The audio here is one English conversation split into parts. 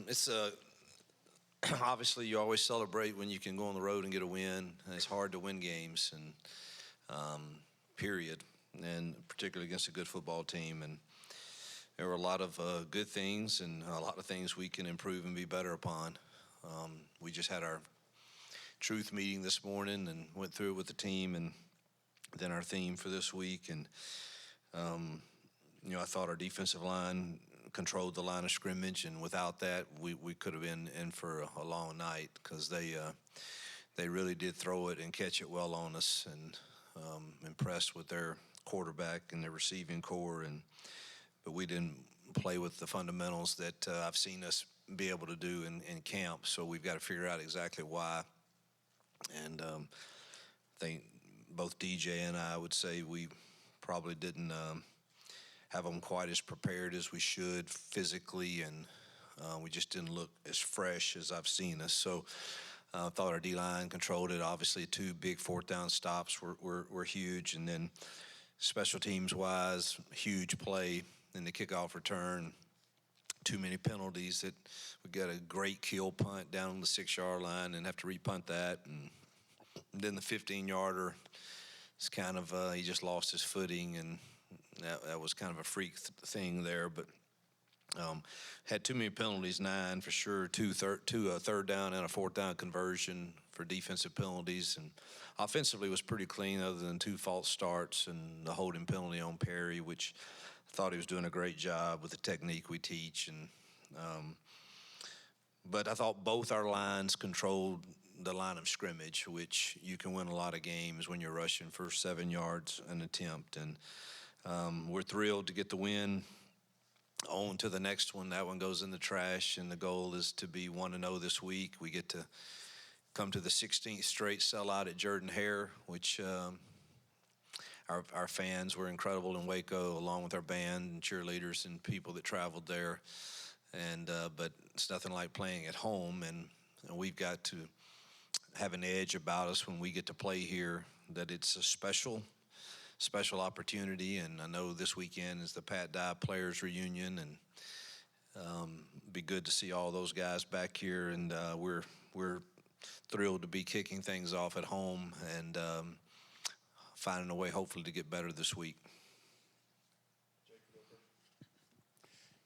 It's obviously you always celebrate when you can go on the road and get a win. And it's hard to win games, and period, and particularly against a good football team. And there were a lot of good things and a lot of things we can improve and be better upon. We just had our truth meeting this morning and went through it with the team, and then our theme for this week. And I thought our defensive line controlled the line of scrimmage, and without that, we could have been in for a long night, because they really did throw it and catch it well on us, and impressed with their quarterback and their receiving core, but we didn't play with the fundamentals that I've seen us be able to do in camp. So we've got to figure out exactly why. And I think both DJ and I would say we probably didn't have them quite as prepared as we should physically, and we just didn't look as fresh as I've seen us. So I thought our D-line controlled it. Obviously, 2 big fourth down stops were huge, and then special teams wise, huge play in the kickoff return. Too many penalties that we got a great kill punt down on the 6-yard line and have to repunt that, and then the 15-yarder is kind of he just lost his footing, and that was kind of a freak thing there. But had too many penalties, 9 for sure, two third down and a fourth down conversion for defensive penalties, and offensively was pretty clean other than 2 false starts and the holding penalty on Perry, which I thought he was doing a great job with the technique we teach. And but I thought both our lines controlled the line of scrimmage, which you can win a lot of games when you're rushing for 7 yards an attempt. And we're thrilled to get the win. On to the next one. That one goes in the trash, and the goal is to be 1-0 this week. We get to come to the 16th straight sellout at Jordan-Hare, which our fans were incredible in Waco, along with our band and cheerleaders and people that traveled there. And but it's nothing like playing at home, and we've got to have an edge about us when we get to play here, that it's a special opportunity. And I know this weekend is the Pat Dye Players Reunion, and be good to see all those guys back here. And we're thrilled to be kicking things off at home and finding a way, hopefully, to get better this week.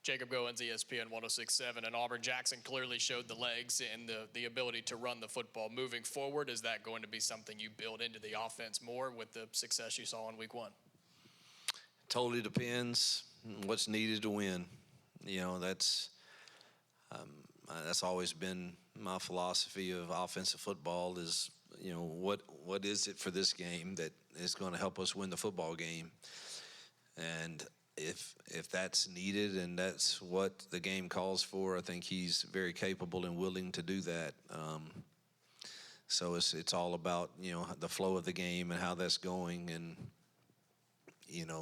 Jacob Goins, ESPN 106.7. And Auburn Jackson clearly showed the legs and the ability to run the football. Moving forward, is that going to be something you build into the offense more with the success you saw in week 1? Totally depends what's needed to win. That's always been my philosophy of offensive football is, what is it for this game that is going to help us win the football game? And if that's needed and that's what the game calls for, I think he's very capable and willing to do that. So it's all about, the flow of the game and how that's going. And,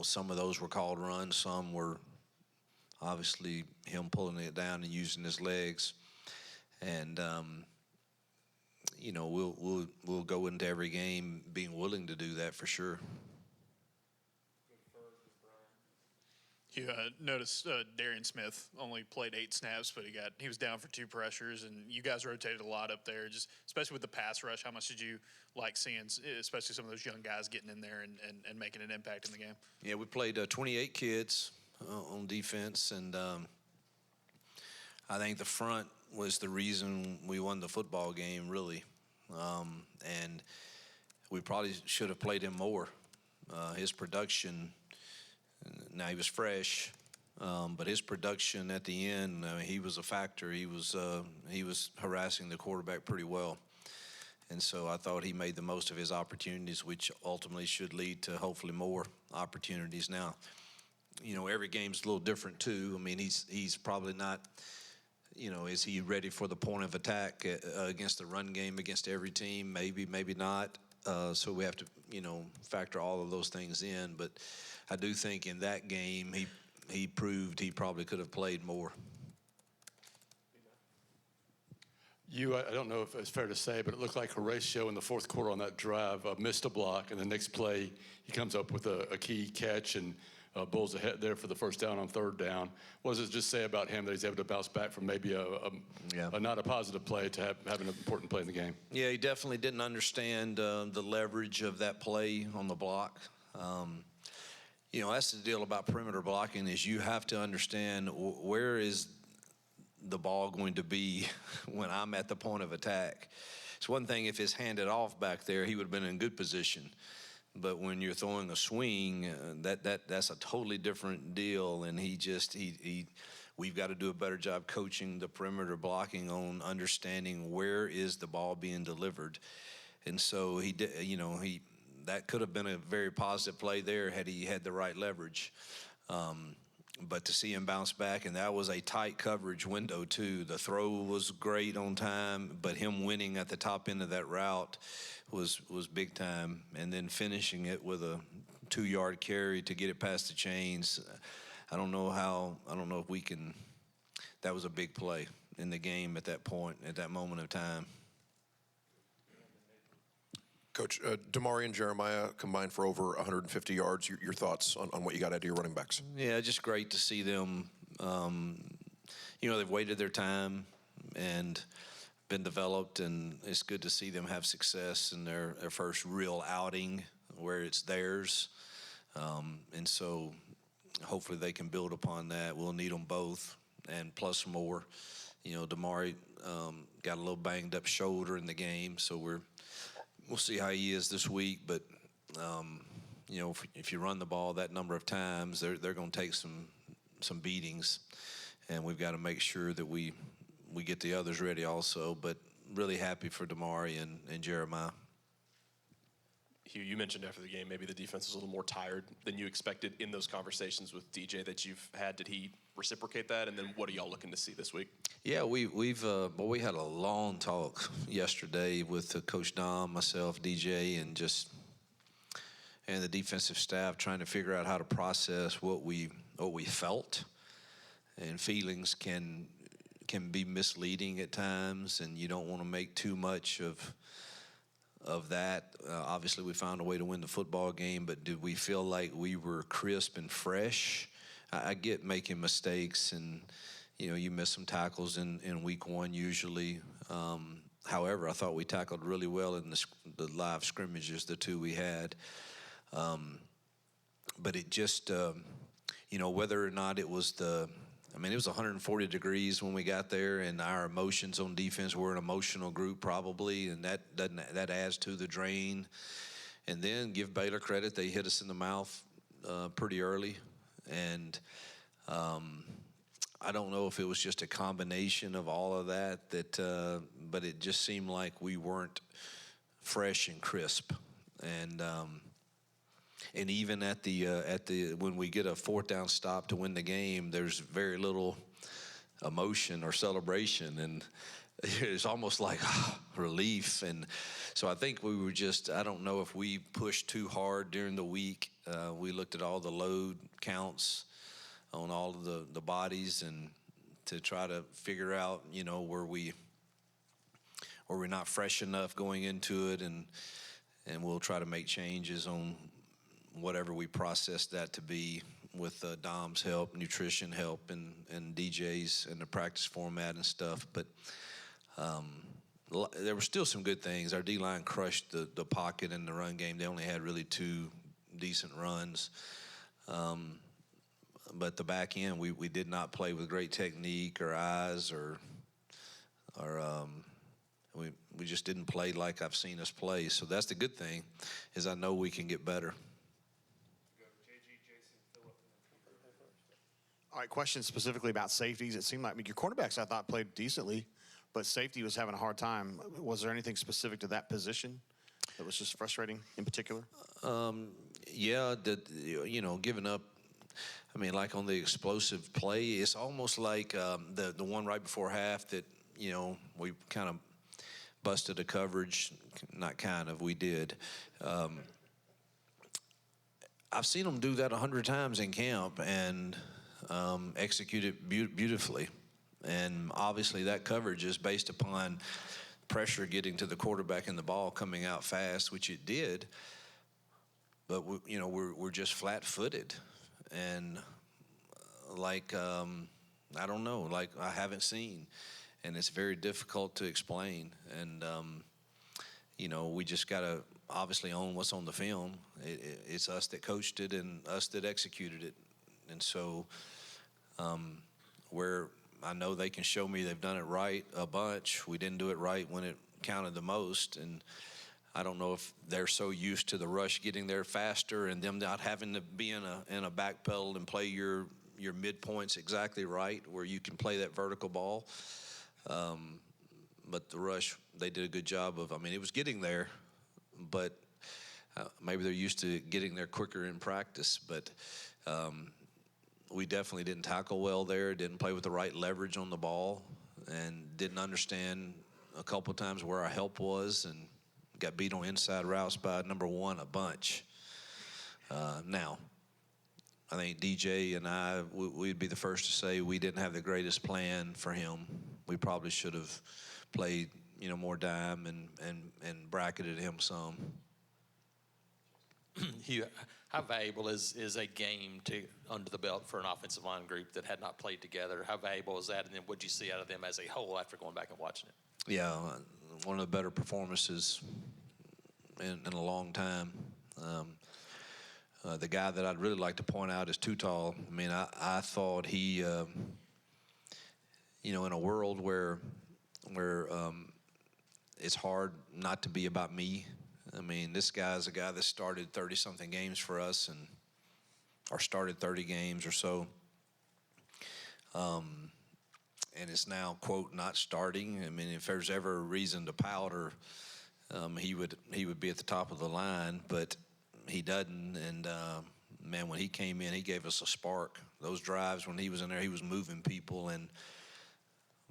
some of those were called runs. Some were obviously him pulling it down and using his legs. And, we'll go into every game being willing to do that for sure. You noticed Darian Smith only played 8 snaps, but he was down for 2 pressures, and you guys rotated a lot up there, just especially with the pass rush. How much did you like seeing, especially some of those young guys getting in there and making an impact in the game? Yeah, we played 28 kids on defense, and I think the front was the reason we won the football game, really. And we probably should have played him more. His production. Now he was fresh, but his production at the end, he was a factor. He was harassing the quarterback pretty well, and so I thought he made the most of his opportunities, which ultimately should lead to hopefully more opportunities. Now, every game's a little different too. I mean, he's probably not. Is he ready for the point of attack against the run game against every team? Maybe, maybe not. So we have to, factor all of those things in. But I do think in that game he proved he probably could have played more. I don't know if it's fair to say, but it looked like Horatio in the fourth quarter on that drive missed a block, and the next play he comes up with a key catch and Bulls ahead there for the first down on third down. What does it just say about him that he's able to bounce back from maybe a not a positive play to having an important play in the game? Yeah, he definitely didn't understand the leverage of that play on the block. That's the deal about perimeter blocking is you have to understand where is the ball going to be when I'm at the point of attack. It's one thing if it's handed off back there, he would have been in good position. But when you're throwing a swing, that's a totally different deal. And we've got to do a better job coaching the perimeter blocking on understanding where is the ball being delivered. And so he did, that could have been a very positive play there had he had the right leverage. But to see him bounce back, and that was a tight coverage window too. The throw was great on time, but him winning at the top end of that route was big time. And then finishing it with a 2-yard carry to get it past the chains. I don't know if we can. That was a big play in the game at that point, at that moment of time. Coach, Damari and Jeremiah combined for over 150 yards. Your thoughts on what you got out of your running backs? Yeah, just great to see them. They've waited their time and been developed, and it's good to see them have success in their first real outing where it's theirs. And so hopefully they can build upon that. We'll need them both and plus more. Damari got a little banged up shoulder in the game, so we'll see how he is this week, but if you run the ball that number of times, they're going to take some beatings, and we've got to make sure that we get the others ready also. But really happy for Damari and Jeremiah. Hugh, you mentioned after the game maybe the defense was a little more tired than you expected in those conversations with DJ that you've had. Did he reciprocate that? And then what are y'all looking to see this week? Yeah, we had a long talk yesterday with Coach Dom, myself, DJ, and the defensive staff trying to figure out how to process what we felt. And feelings can be misleading at times, and you don't want to make too much of that. Obviously, we found a way to win the football game, but did we feel like we were crisp and fresh? I get making mistakes, and you miss some tackles in week one usually. However, I thought we tackled really well in the live scrimmages, the two we had. But it just, whether or not it was it was 140 degrees when we got there, and our emotions on defense were an emotional group probably, and that adds to the drain. And then give Baylor credit, they hit us in the mouth pretty early, and I don't know if it was just a combination of all of that, but it just seemed like we weren't fresh and crisp, and even at the when we get a 4th down stop to win the game, there's very little emotion or celebration, and it's almost like relief. And so I think we were I don't know if we pushed too hard during the week. We looked at all the load counts on all of the bodies, and to try to figure out, were we not fresh enough going into it, and we'll try to make changes on whatever we process that to be with Dom's help, nutrition help, and DJ's and the practice format and stuff. But there were still some good things. Our D-line crushed the pocket in the run game. They only had really 2 decent runs. But the back end, we did not play with great technique or eyes, or we just didn't play like I've seen us play. So that's the good thing, is I know we can get better. All right, question specifically about safeties. It seemed like your cornerbacks, I thought, played decently, but safety was having a hard time. Was there anything specific to that position that was just frustrating in particular? Yeah, giving up. Like on the explosive play, it's almost like the one right before half that, we kind of busted a coverage. Not kind of, we did. I've seen them do that 100 times in camp and execute it beautifully. And obviously that coverage is based upon pressure getting to the quarterback and the ball coming out fast, which it did. But we're just flat-footed. and like I don't know, like I haven't seen, and it's very difficult to explain. And you know, we just gotta obviously own what's on the film. It's us that coached it and us that executed it, and so where I know they can show me they've done it right a bunch, we didn't do it right when it counted the most. And I don't know if they're so used to the rush getting there faster and them not having to be in a back pedal and play your midpoints exactly right where you can play that vertical ball. But the rush, they did a good job of. I mean, it was getting there, but maybe they're used to getting there quicker in practice. But we definitely didn't tackle well there, didn't play with the right leverage on the ball, and didn't understand a couple times where our help was, and got beat on inside routes by number one a bunch. Now, I think DJ and I, we'd be the first to say we didn't have the greatest plan for him. We probably should have played, you know, more dime and bracketed him some. Hugh, how valuable is a game to under the belt for an offensive line group that had not played together? How valuable is that? And then what did you see out of them as a whole after going back and watching it? Yeah, one of the better performances in a long time. The guy that I'd really like to point out is Tutal. I mean, I thought he, you know, in a world where it's hard not to be about me. I mean, this guy's a guy that started 30-something games for us, or started 30 games or so. And it's now, quote, not starting. I mean, if there's ever a reason to pout, he would be at the top of the line, but he doesn't. And man, when he came in, he gave us a spark. Those drives when he was in there, he was moving people.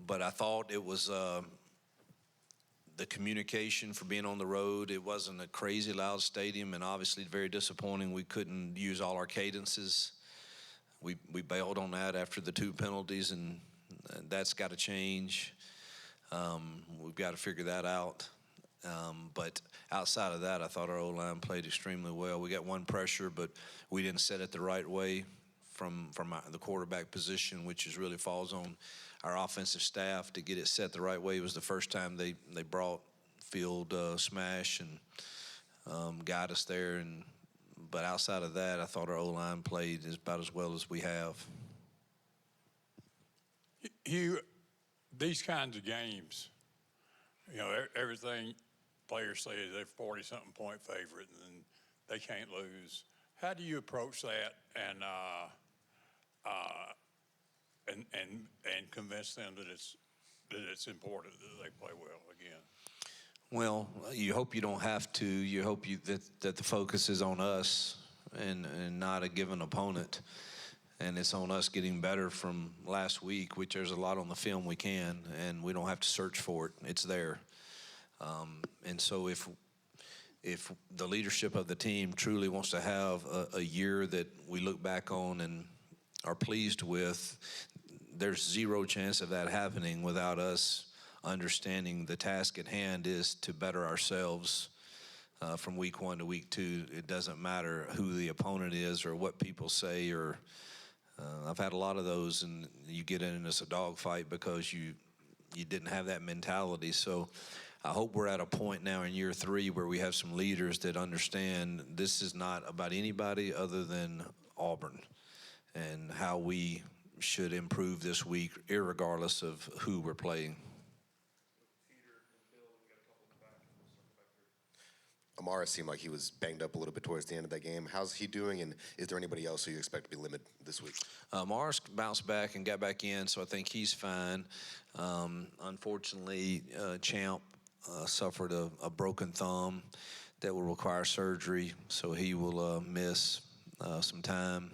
But I thought it was the communication for being on the road. It wasn't a crazy loud stadium, and obviously very disappointing we couldn't use all our cadences. We bailed on that after the 2 penalties, and that's got to change. We've got to figure that out. But outside of that, I thought our O-line played extremely well. We got one pressure, but we didn't set it the right way from the quarterback position, which really falls on our offensive staff to get it set the right way. It was the first time they brought field smash and got us there. But outside of that, I thought our O-line played about as well as we have. Hugh, these kinds of games, you know, everything players say is they're 40-something point favorite and they can't lose. How do you approach that and convince them that it's important that they play well again? Well, you hope you don't have to. You hope that the focus is on us and not a given opponent. And it's on us getting better from last week, which there's a lot on the film we can, and we don't have to search for it. It's there. And so if the leadership of the team truly wants to have a year that we look back on and are pleased with, there's zero chance of that happening without us understanding the task at hand is to better ourselves from week 1 to week 2. It doesn't matter who the opponent is or what people say, or I've had a lot of those, and you get in as a dogfight because you didn't have that mentality. So I hope we're at a point now in year 3 where we have some leaders that understand this is not about anybody other than Auburn and how we should improve this week, irregardless of who we're playing. Amara seemed like he was banged up a little bit towards the end of that game. How's he doing, and is there anybody else who you expect to be limited this week? Amara's bounced back and got back in, so I think he's fine. Unfortunately, Champ suffered a broken thumb that will require surgery, so he will miss some time.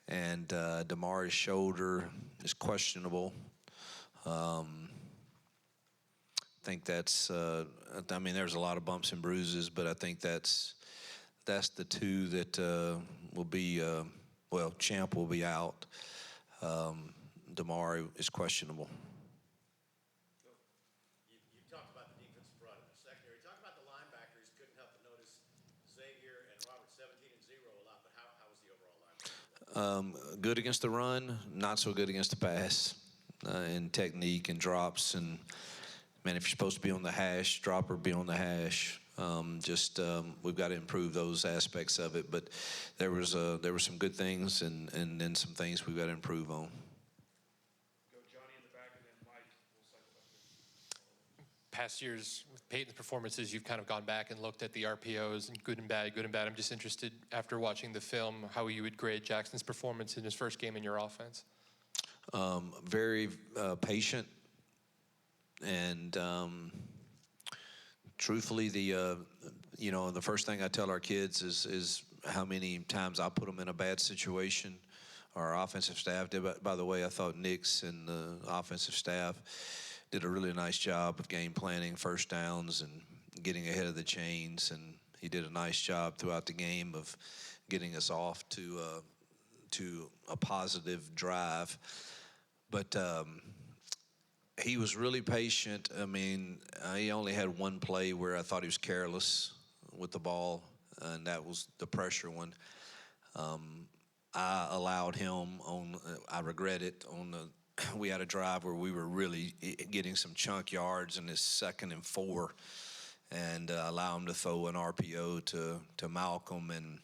And Damari's shoulder is questionable. I think that's, I mean, there's a lot of bumps and bruises, but I think that's the two that will be, well, Champ will be out. Damari is questionable. You talked about the defensive front in the secondary. Talk about the linebackers. Couldn't help but notice Xavier and Robert 17 and 0 a lot, but how was the overall linebacker? Good against the run, not so good against the pass, in technique and drops. And man, if you're supposed to be on the hash, drop or be on the hash. We've got to improve those aspects of it. But there were some good things and then some things we've got to improve on. Go Johnny in the back and then Mike. We'll cycle back there. Past years with Peyton's performances, you've kind of gone back and looked at the RPOs and good and bad, good and bad. I'm just interested, after watching the film, how you would grade Jackson's performance in his first game in your offense. Very patient and truthfully, the first thing I tell our kids is how many times I put them in a bad situation. Our offensive staff did. By the way, I thought Nick's and the offensive staff did a really nice job of game planning, first downs, and getting ahead of the chains. And he did a nice job throughout the game of getting us off to a positive drive. But he was really patient. I mean, he only had one play where I thought he was careless with the ball, and that was the pressure one. I allowed him on, I regret it, we had a drive where we were really getting some chunk yards in this 2nd and 4, and allow him to throw an RPO to Malcolm. And,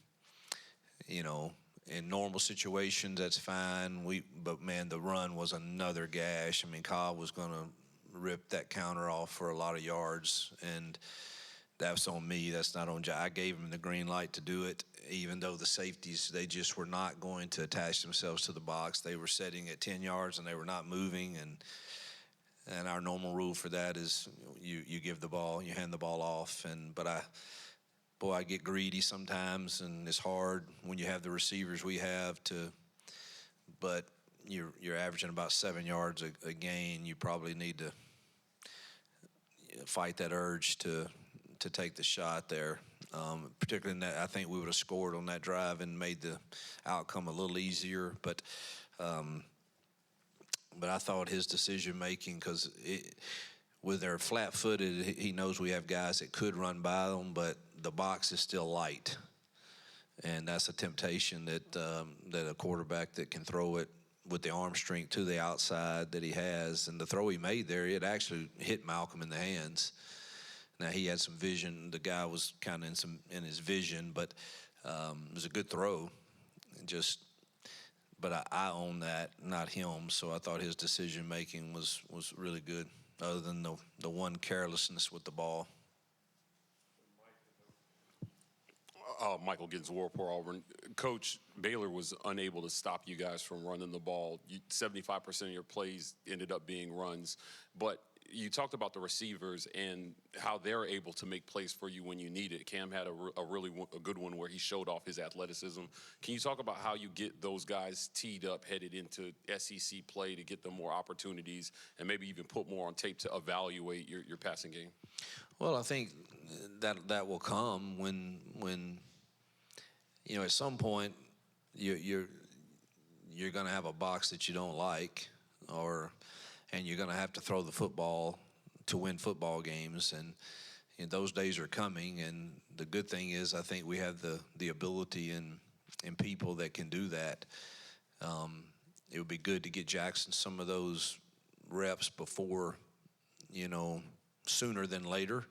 in normal situations, that's fine. But man, the run was another gash. I mean, Cobb was going to rip that counter off for a lot of yards, and that's on me. That's not on Joe. I gave him the green light to do it, even though the safeties, they just were not going to attach themselves to the box. They were sitting at 10 yards, and they were not moving. And our normal rule for that is you give the ball, you hand the ball off. But I get greedy sometimes, and it's hard when you have the receivers we have to. But you're averaging about 7 yards a gain. You probably need to fight that urge to take the shot there. Particularly in that, I think we would have scored on that drive and made the outcome a little easier. But I thought his decision making, because with their flat-footed, he knows we have guys that could run by them, but the box is still light, and that's a temptation that a quarterback that can throw it with the arm strength to the outside that he has. And the throw he made there, it actually hit Malcolm in the hands. Now, he had some vision. The guy was kind of in his vision, but it was a good throw. But I own that, not him. So I thought his decision making was really good, other than the one carelessness with the ball. Michael Giddens, Warport, Auburn. Coach, Baylor was unable to stop you guys from running the ball. 75% of your plays ended up being runs. But you talked about the receivers and how they're able to make plays for you when you need it. Cam had a good one where he showed off his athleticism. Can you talk about how you get those guys teed up headed into SEC play to get them more opportunities and maybe even put more on tape to evaluate your passing game? Well, I think that will come when at some point you're going to have a box that you don't like, and you're going to have to throw the football to win football games, and those days are coming. And the good thing is, I think we have the ability and people that can do that. It would be good to get Jackson some of those reps before, sooner than later.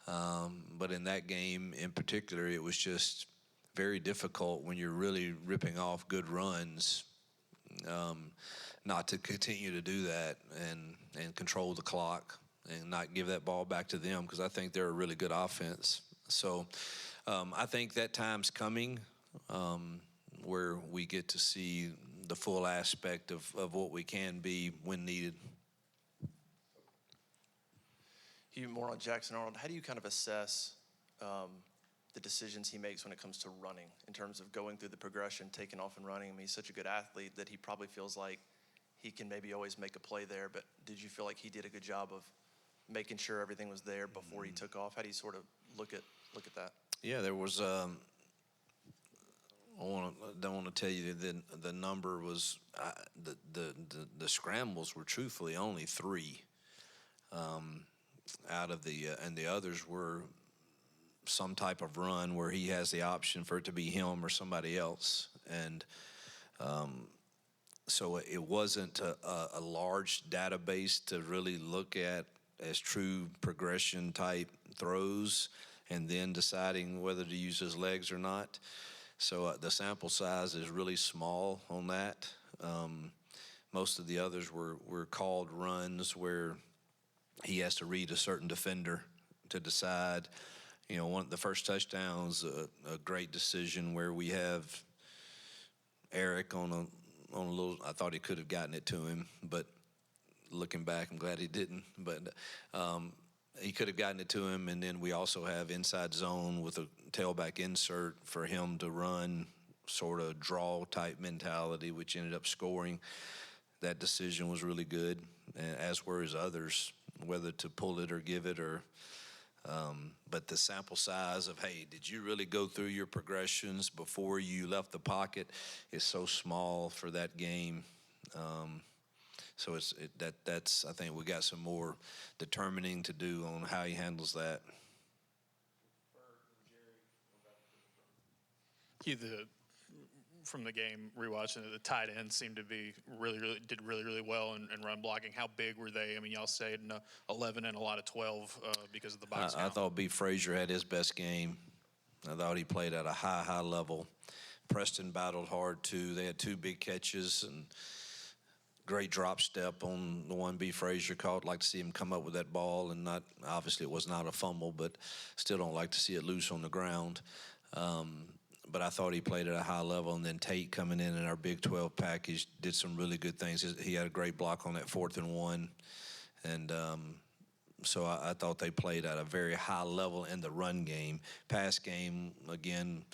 But in that game in particular, it was just very difficult when you're really ripping off good runs, not to continue to do that and control the clock and not give that ball back to them, because I think they're a really good offense. So I think that time's coming where we get to see the full aspect of what we can be when needed. Hugh, more on Jackson Arnold. How do you kind of assess the decisions he makes when it comes to running, in terms of going through the progression, taking off and running? I mean, he's such a good athlete that he probably feels like he can maybe always make a play there, but did you feel like he did a good job of making sure everything was there before he took off? How do you sort of look at that? Yeah, there was don't want to tell you the number was the scrambles were truthfully only 3 out of and the others were some type of run where he has the option for it to be him or somebody else. And So it wasn't a large database to really look at as true progression type throws and then deciding whether to use his legs or not. So the sample size is really small on that. Most of the others were called runs where he has to read a certain defender to decide. You know, the first touchdown's a great decision where we have Eric on a little. I thought he could have gotten it to him, but looking back, I'm glad he didn't. But he could have gotten it to him, and then we also have inside zone with a tailback insert for him to run, sort of draw type mentality, which ended up scoring. That decision was really good, as were his others, whether to pull it or give it or. But the sample size of, hey, did you really go through your progressions before you left the pocket is so small for that game. So that's I think we got some more determining to do on how he handles that. From the game, rewatching it, the tight ends seemed to be did really well in run blocking. How big were they? I mean, y'all say 11 and a lot of 12 because of the box count. I thought B. Frazier had his best game. I thought he played at a high level. Preston battled hard too. They had 2 big catches and great drop step on the one B. Frazier caught. Like to see him come up with that ball and not, obviously it was not a fumble, but still don't like to see it loose on the ground. But I thought he played at a high level, and then Tate coming in our Big 12 package did some really good things. He had a great block on that 4th and 1, and so I thought they played at a very high level in the run game. Pass game, again,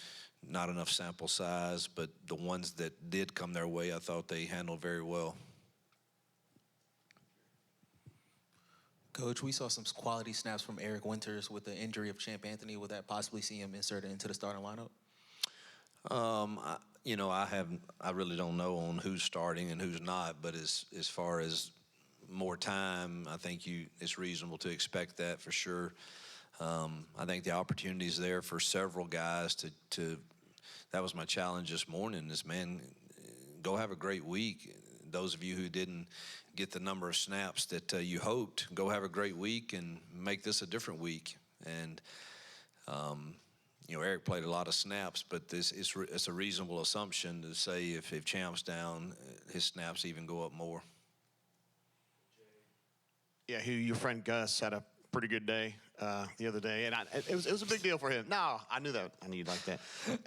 not enough sample size, but the ones that did come their way, I thought they handled very well. Coach, we saw some quality snaps from Eric Winters with the injury of Champ Anthony. Would that possibly see him inserted into the starting lineup? I really don't know on who's starting and who's not, but as far as more time, I think it's reasonable to expect that for sure. I think the opportunity is there for several guys to. That was my challenge this morning. Is, man, go have a great week. Those of you who didn't get the number of snaps that you hoped, go have a great week and make this a different week. And Eric played a lot of snaps, but it's a reasonable assumption to say if Champ's down, his snaps even go up more. Yeah, Hugh, your friend Gus had a pretty good day the other day, and it was a big deal for him. No, I knew that. I knew you'd like that.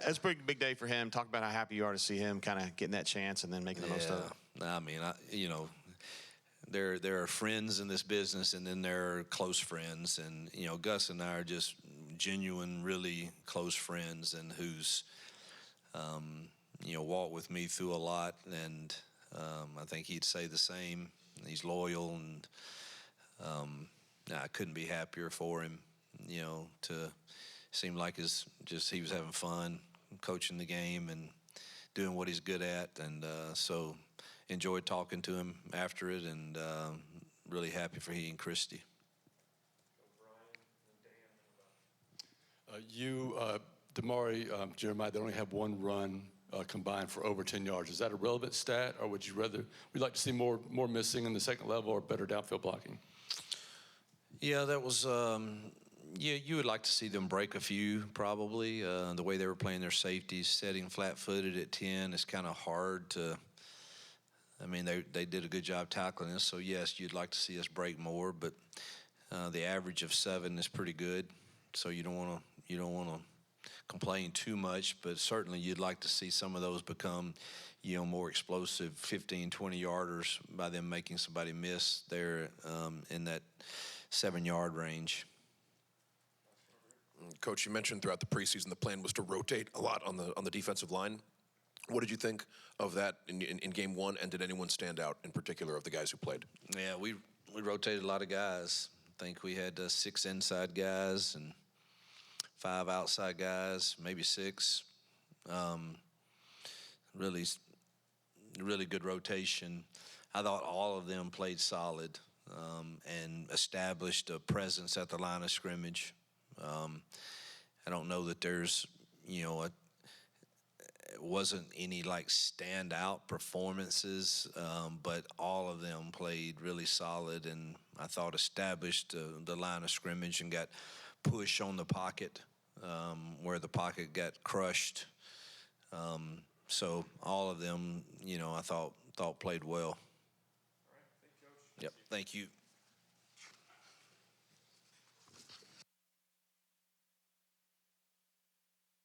It's a pretty big day for him. Talk about how happy you are to see him kind of getting that chance and then making the most of it. I mean, there are friends in this business, and then there are close friends, and Gus and I are just genuine, really close friends, and who's walked with me through a lot, and I think he'd say the same. He's loyal, and I couldn't be happier for him. To seem like he was having fun coaching the game and doing what he's good at, and so enjoyed talking to him after it, and really happy for he and Christy. Damari, Jeremiah, they only have 1 run combined for over 10 yards. Is that a relevant stat, or would you like to see more missing in the second level or better downfield blocking? Yeah, that was, you would like to see them break a few probably. The way they were playing their safeties, setting flat-footed at 10 is kind of hard to, I mean, they did a good job tackling us, so yes, you'd like to see us break more, but the average of 7 is pretty good, so you don't want to complain too much, but certainly you'd like to see some of those become, more explosive 15, 20-yarders by them making somebody miss there in that 7-yard range. Coach, you mentioned throughout the preseason the plan was to rotate a lot on the defensive line. What did you think of that in game 1, and did anyone stand out in particular of the guys who played? Yeah, we rotated a lot of guys. I think we had 6 inside guys and 5 outside guys, maybe 6. Really good rotation. I thought all of them played solid and established a presence at the line of scrimmage. I don't know that there's, it wasn't any like standout performances, but all of them played really solid, and I thought established the line of scrimmage and got push on the pocket where the pocket got crushed. So all of them, I thought played well. Yep. Thank you.